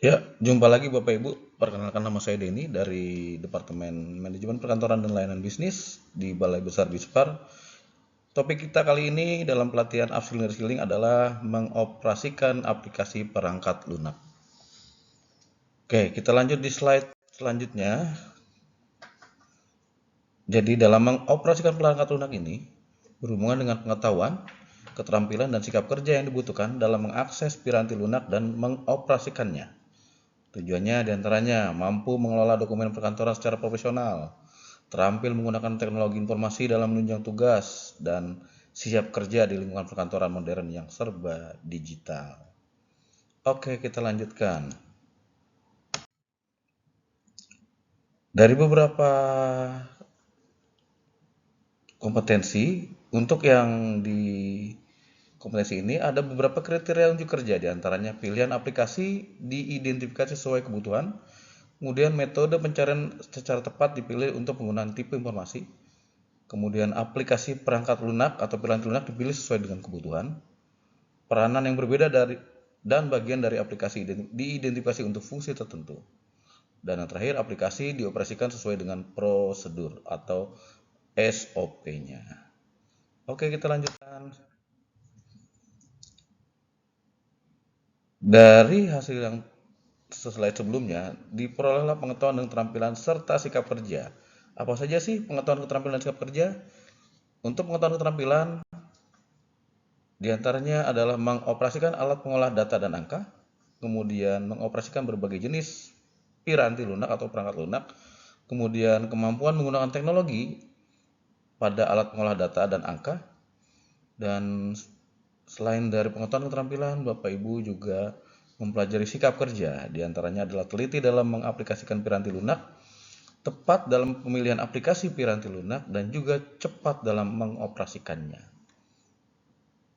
Ya, jumpa lagi Bapak Ibu. Perkenalkan nama saya Denny dari Departemen Manajemen Perkantoran dan Layanan Bisnis di Balai Besar Dispar. Topik kita kali ini dalam pelatihan upskilling dan reskilling adalah mengoperasikan aplikasi perangkat lunak. Oke, kita lanjut di slide selanjutnya. Jadi dalam mengoperasikan perangkat lunak ini berhubungan dengan pengetahuan, keterampilan, dan sikap kerja yang dibutuhkan dalam mengakses piranti lunak dan mengoperasikannya. Tujuannya diantaranya mampu mengelola dokumen perkantoran secara profesional, terampil menggunakan teknologi informasi dalam menunjang tugas, dan siap kerja di lingkungan perkantoran modern yang serba digital. Oke, kita lanjutkan. Dari beberapa kompetensi, untuk yang di kompetensi ini ada beberapa kriteria unjuk kerja, diantaranya pilihan aplikasi diidentifikasi sesuai kebutuhan, kemudian metode pencarian secara tepat dipilih untuk penggunaan tipe informasi, kemudian aplikasi perangkat lunak atau piranti lunak dipilih sesuai dengan kebutuhan, peranan yang berbeda dari dan bagian dari aplikasi diidentifikasi untuk fungsi tertentu, dan yang terakhir aplikasi dioperasikan sesuai dengan prosedur atau SOP-nya. Oke, kita lanjutkan. Dari hasil yang slide sebelumnya, diperolehlah pengetahuan dan keterampilan serta sikap kerja. Apa saja sih pengetahuan, keterampilan, dan sikap kerja? Untuk pengetahuan keterampilan, diantaranya adalah mengoperasikan alat pengolah data dan angka, kemudian mengoperasikan berbagai jenis piranti lunak atau perangkat lunak, kemudian kemampuan menggunakan teknologi pada alat pengolah data dan angka, dan selain dari pengetahuan keterampilan, Bapak Ibu juga mempelajari sikap kerja, diantaranya adalah teliti dalam mengaplikasikan piranti lunak, tepat dalam pemilihan aplikasi piranti lunak, dan juga cepat dalam mengoperasikannya.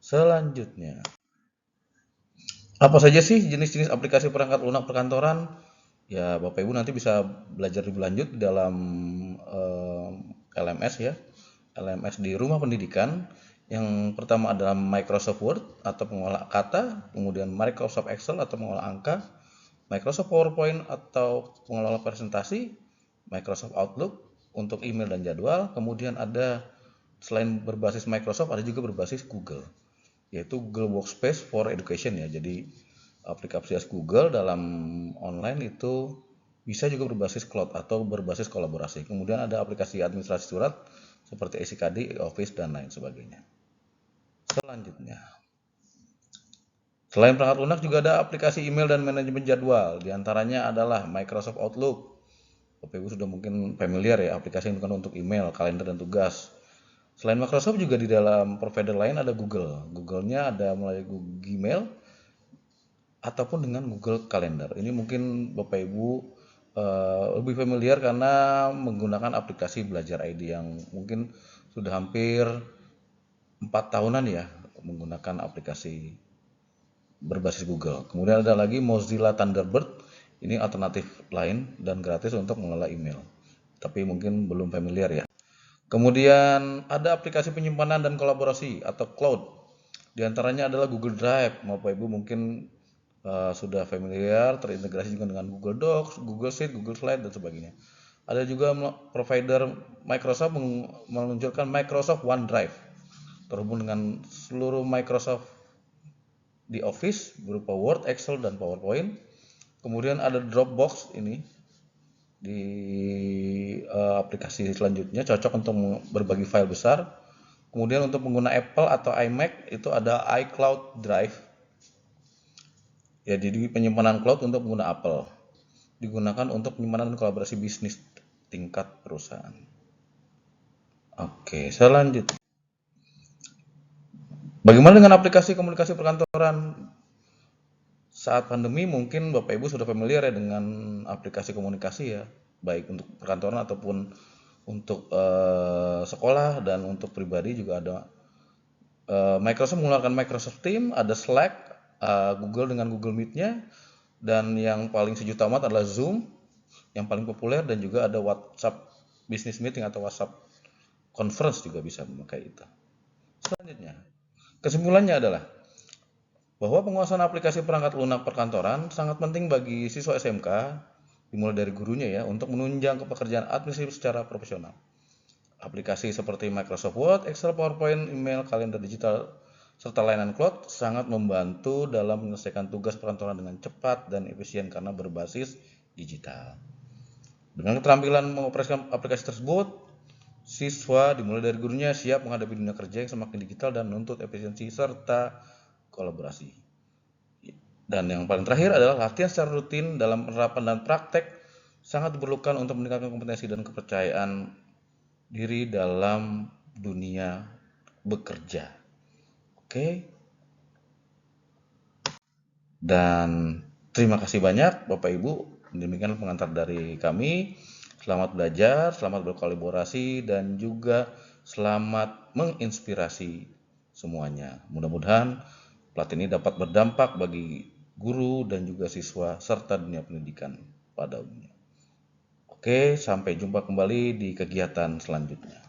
Selanjutnya, apa saja sih jenis-jenis aplikasi perangkat lunak perkantoran? Ya, Bapak Ibu nanti bisa belajar lebih lanjut dalam LMS ya. LMS di rumah pendidikan. Yang pertama adalah Microsoft Word atau pengolah kata, kemudian Microsoft Excel atau pengolah angka, Microsoft PowerPoint atau pengelola presentasi, Microsoft Outlook untuk email dan jadwal, kemudian ada selain berbasis Microsoft ada juga berbasis Google, yaitu Google Workspace for Education ya. Jadi aplikasi Google dalam online itu bisa juga berbasis cloud atau berbasis kolaborasi. Kemudian ada aplikasi administrasi surat seperti EasyKD, Office, dan lain sebagainya. Selanjutnya, selain perangkat lunak juga ada aplikasi email dan manajemen jadwal. Di antaranya adalah Microsoft Outlook. Bapak Ibu sudah mungkin familiar ya, aplikasi yang digunakan untuk email, kalender, dan tugas. Selain Microsoft juga di dalam provider lain ada Google. Google-nya ada mulai Google Gmail ataupun dengan Google Calendar. Ini mungkin Bapak Ibu lebih familiar karena menggunakan aplikasi Belajar ID yang mungkin sudah hampir 4 tahunan ya menggunakan aplikasi berbasis Google. Kemudian ada lagi Mozilla Thunderbird. Ini alternatif lain dan gratis untuk mengelola email. Tapi mungkin belum familiar ya. Kemudian ada aplikasi penyimpanan dan kolaborasi atau cloud. Di antaranya adalah Google Drive. Bapak Ibu mungkin sudah familiar, terintegrasi juga dengan Google Docs, Google Sheet, Google Slide, dan sebagainya. Ada juga provider Microsoft meluncurkan Microsoft OneDrive, terhubung dengan seluruh Microsoft di Office berupa Word, Excel, dan PowerPoint. Kemudian ada Dropbox ini di aplikasi selanjutnya, cocok untuk berbagi file besar. Kemudian untuk pengguna Apple atau iMac itu ada iCloud Drive. Ya, jadi penyimpanan cloud untuk pengguna Apple. Digunakan untuk penyimpanan dan kolaborasi bisnis tingkat perusahaan. Oke, selanjutnya. Bagaimana dengan aplikasi komunikasi perkantoran? Saat pandemi mungkin Bapak Ibu sudah familiar ya dengan aplikasi komunikasi ya, baik untuk perkantoran ataupun untuk sekolah dan untuk pribadi juga ada. Microsoft mengeluarkan Microsoft Teams, ada Slack, Google dengan Google Meet-nya, dan yang paling sejuta amat adalah Zoom, yang paling populer, dan juga ada WhatsApp Business Meeting atau WhatsApp Conference juga bisa memakai itu. Selanjutnya, kesimpulannya adalah bahwa penguasaan aplikasi perangkat lunak perkantoran sangat penting bagi siswa SMK, dimulai dari gurunya ya, untuk menunjang ke pekerjaan administratif secara profesional. Aplikasi seperti Microsoft Word, Excel, PowerPoint, email, kalender digital, serta layanan cloud sangat membantu dalam menyelesaikan tugas perkantoran dengan cepat dan efisien karena berbasis digital. Dengan keterampilan mengoperasikan aplikasi tersebut, siswa dimulai dari gurunya siap menghadapi dunia kerja yang semakin digital dan menuntut efisiensi serta kolaborasi. Dan yang paling terakhir adalah latihan secara rutin dalam penerapan dan praktek sangat diperlukan untuk meningkatkan kompetensi dan kepercayaan diri dalam dunia bekerja. Oke. Dan terima kasih banyak Bapak Ibu. Demikian pengantar dari kami. Selamat belajar, selamat berkolaborasi, dan juga selamat menginspirasi semuanya. Mudah-mudahan pelatihan ini dapat berdampak bagi guru dan juga siswa serta dunia pendidikan pada umumnya. Oke, sampai jumpa kembali di kegiatan selanjutnya.